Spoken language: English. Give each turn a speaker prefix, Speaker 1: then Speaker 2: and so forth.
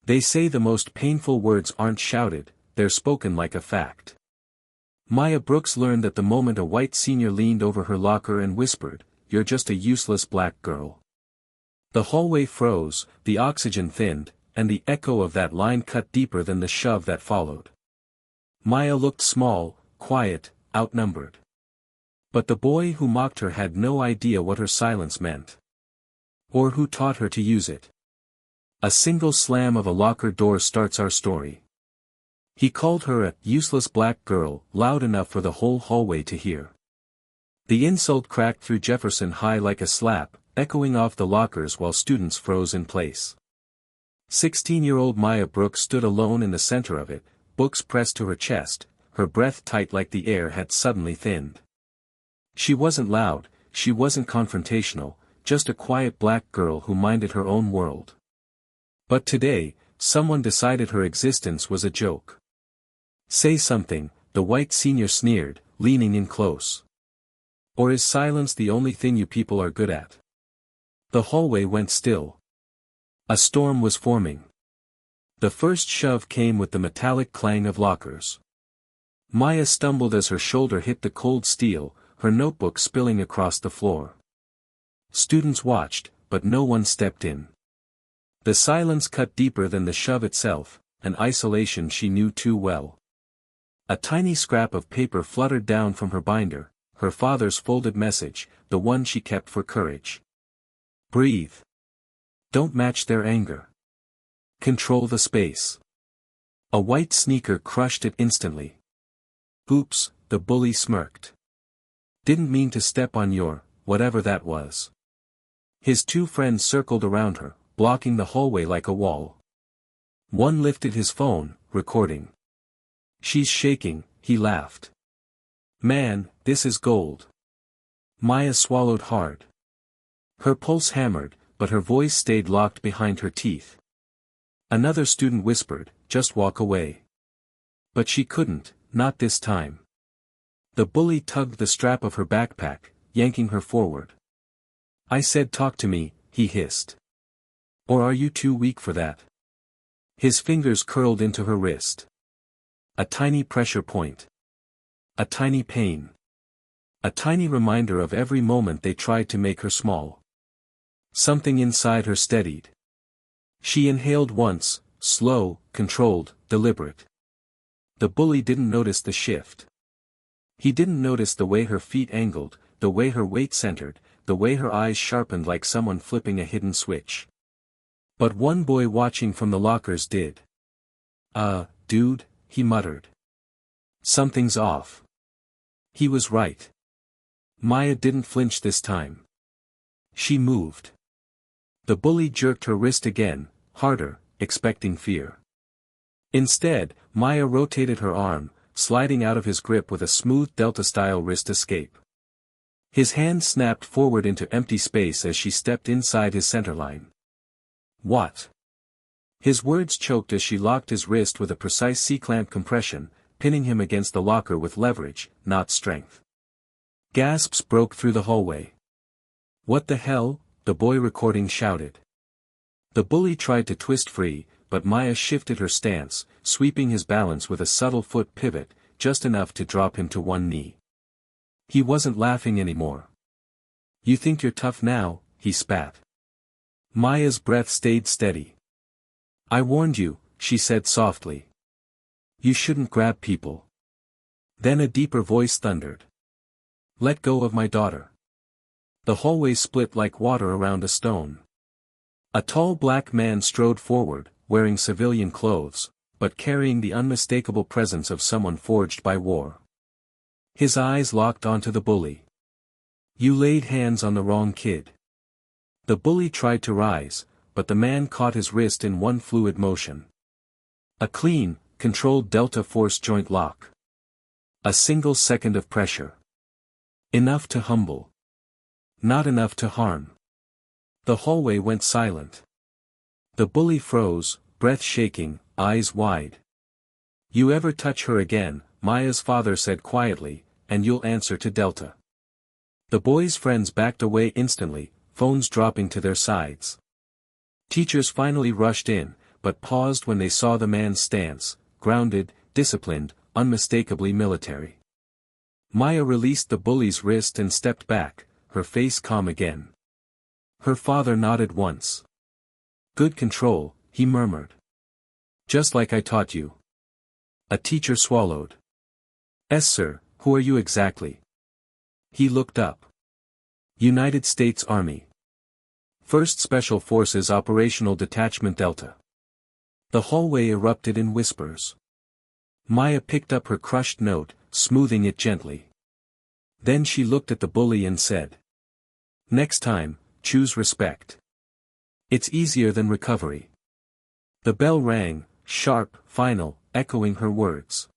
Speaker 1: They say the most painful words aren't shouted, they're spoken like a fact. Maya Brooks learned that the moment a white senior leaned over her locker and whispered, "You're just a useless black girl." The hallway froze, the oxygen thinned, and the echo of that line cut deeper than the shove that followed. Maya looked small, quiet, outnumbered. But the boy who mocked her had no idea what her silence meant. Or who taught her to use it. A single slam of a locker door starts our story. He called her a useless black girl, loud enough for the whole hallway to hear. The insult cracked through Jefferson High like a slap, echoing off the lockers while students froze in place. 16-year-old Maya Brooks stood alone in the center of it, books pressed to her chest, her breath tight like the air had suddenly thinned. She wasn't loud, she wasn't confrontational, just a quiet black girl who minded her own world. But today, someone decided her existence was a joke. "Say something," the white senior sneered, leaning in close. "Or is silence the only thing you people are good at?" The hallway went still. A storm was forming. The first shove came with the metallic clang of lockers. Maya stumbled as her shoulder hit the cold steel, her notebook spilling across the floor. Students watched, but no one stepped in. The silence cut deeper than the shove itself, an isolation she knew too well. A tiny scrap of paper fluttered down from her binder, her father's folded message, the one she kept for courage. "Breathe. Don't match their anger. Control the space." A white sneaker crushed it instantly. "Oops," the bully smirked. "Didn't mean to step on your, whatever that was." His two friends circled around her, blocking the hallway like a wall. One lifted his phone, recording. "She's shaking," he laughed. "Man, this is gold." Maya swallowed hard. Her pulse hammered, but her voice stayed locked behind her teeth. Another student whispered, "Just walk away." But she couldn't, not this time. The bully tugged the strap of her backpack, yanking her forward. "I said talk to me," he hissed. "Or are you too weak for that?" His fingers curled into her wrist. A tiny pressure point. A tiny pain. A tiny reminder of every moment they tried to make her small. Something inside her steadied. She inhaled once, slow, controlled, deliberate. The bully didn't notice the shift. He didn't notice the way her feet angled, the way her weight centered, the way her eyes sharpened like someone flipping a hidden switch. But one boy watching from the lockers did. Dude," he muttered. "Something's off." He was right. Maya didn't flinch this time. She moved. The bully jerked her wrist again, harder, expecting fear. Instead, Maya rotated her arm, sliding out of his grip with a smooth Delta-style wrist escape. His hand snapped forward into empty space as she stepped inside his centerline. "What?" His words choked as she locked his wrist with a precise C-clamp compression, pinning him against the locker with leverage, not strength. Gasps broke through the hallway. "What the hell?" the boy recording shouted. The bully tried to twist free, but Maya shifted her stance, sweeping his balance with a subtle foot pivot, just enough to drop him to one knee. He wasn't laughing anymore. "You think you're tough now?" he spat. Maya's breath stayed steady. "I warned you," she said softly. "You shouldn't grab people." Then a deeper voice thundered. "Let go of my daughter." The hallway split like water around a stone. A tall black man strode forward, wearing civilian clothes, but carrying the unmistakable presence of someone forged by war. His eyes locked onto the bully. "You laid hands on the wrong kid." The bully tried to rise, but the man caught his wrist in one fluid motion. A clean, controlled delta force joint lock. A single second of pressure. Enough to humble. Not enough to harm. The hallway went silent. The bully froze, breath shaking, eyes wide. "You ever touch her again," Maya's father said quietly, "and you'll answer to Delta." The boy's friends backed away instantly, phones dropping to their sides. Teachers finally rushed in, but paused when they saw the man's stance, grounded, disciplined, unmistakably military. Maya released the bully's wrist and stepped back, her face calm again. Her father nodded once. "Good control," he murmured. "Just like I taught you." A teacher swallowed. "Yes, sir, who are you exactly?" He looked up. "United States Army. 1st Special Forces Operational Detachment Delta." The hallway erupted in whispers. Maya picked up her crushed note, smoothing it gently. Then she looked at the bully and said, "Next time, choose respect. It's easier than recovery." The bell rang, sharp, final, echoing her words.